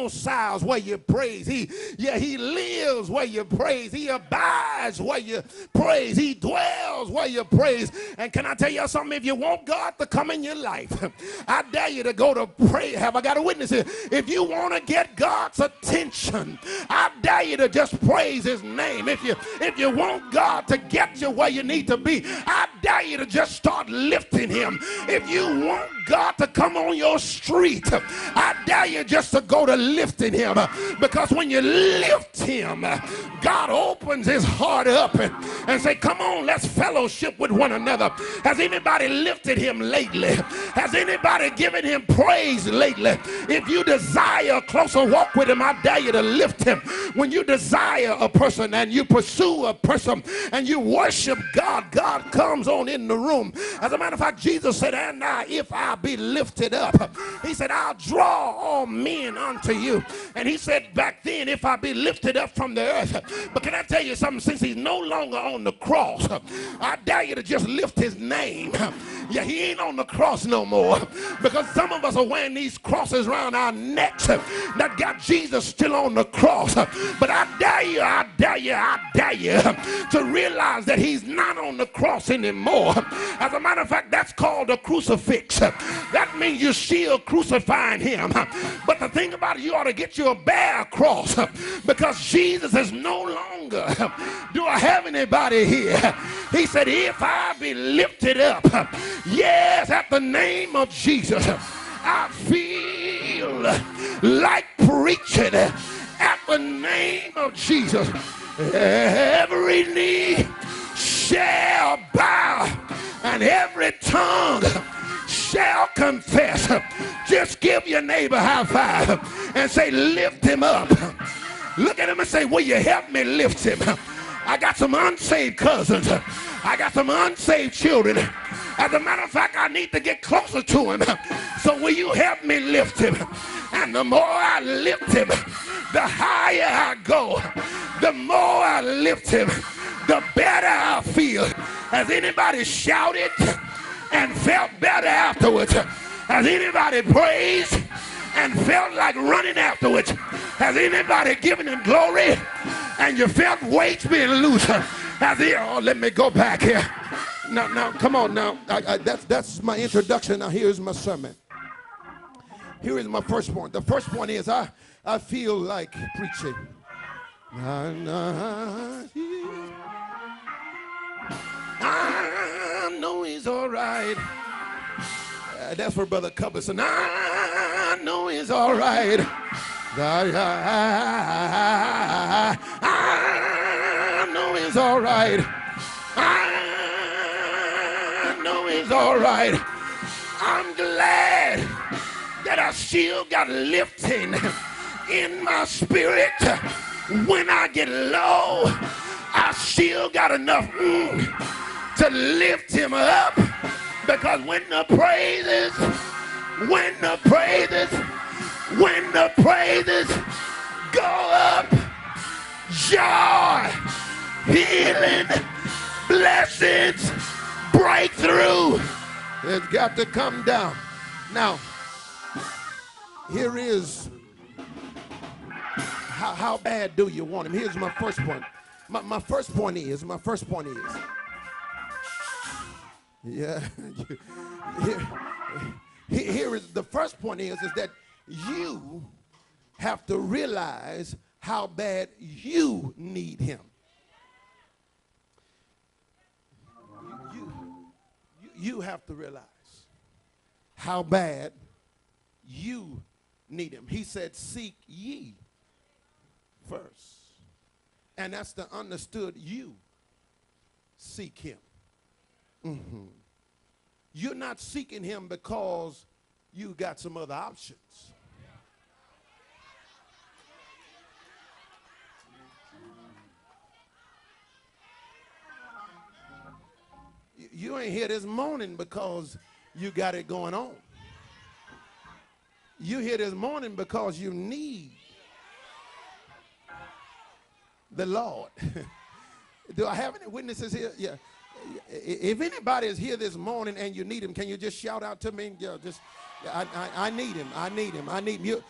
domiciles where you praise. He lives where you praise. He abides where you praise. He dwells where you praise. And can I tell you something? If you want God to come in your life, I dare you to go to pray. Have I got a witness here? If you want to get God's attention, I dare you to just praise his name. If you want God to get you where you need to be, I dare you to just start lifting him. If you want God to come on your street, I dare you just to go to lifting him, because when you lift him, God opens his heart up and say, come on, let's fellowship with one another. Has anybody lifted him lately? Has anybody given him praise lately? If you desire a closer walk with him, I dare you to lift him. When you desire a person and you pursue a person and you worship God, God comes on in the room. As a matter of fact, Jesus said, and now if I be lifted up, he said, I'll draw all men unto you. And he said back then, if I be lifted up from the earth. But can I tell you something? Since he's no longer on the cross, I dare you to just lift his name. Yeah, he ain't on the cross no more, because some of us are wearing these crosses around our necks that got Jesus still on the cross. But I dare you to realize that he's not on the cross anymore. As a matter of fact, that's called a crucifix. That means you're still crucifying him. But the thing about it, you ought to get you a bare cross, because Jesus is no longer. Do I have anybody here? He said, if I be lifted up, yes, at the name of Jesus, I feel like preaching. At the name of Jesus, every knee shall bow and every tongue shall confess. Just give your neighbor a high five and say, lift him up. Look at him and say, will you help me lift him? I got some unsaved cousins. I got some unsaved children. As a matter of fact, I need to get closer to him. So will you help me lift him? And the more I lift him, the higher I go. The more I lift him, the better I feel. Has anybody shouted and felt better afterwards? Has anybody praised and felt like running afterwards? Has anybody given him glory and you felt weights being loose? Has he? Oh, let me go back here. Now, come on now. That's my introduction. Now, here's my sermon. Here is my first point. The first point is I feel like preaching. I know he's all right. That's for Brother Cubberson. I know he's all right. I know he's all right. I know he's all right. I'm glad that I still got lifting in my spirit. When I get low, I still got enough to lift him up. Because when the praises go up, joy, healing, blessings, breakthrough, it's got to come down. Now, here is how bad do you want him? Here's my first point. My first point is, yeah, here is the first point is that you have to realize how bad you need him. You have to realize how bad you need him. He said, seek ye first. And that's the understood you seek him. Mm-hmm. You're not seeking him because you got some other options. You ain't here this morning because you got it going on. You here this morning because you need the Lord. Do I have any witnesses here? Yeah. If anybody is here this morning and you need him, can you just shout out to me? Yeah, just I need him. I need him. I need him.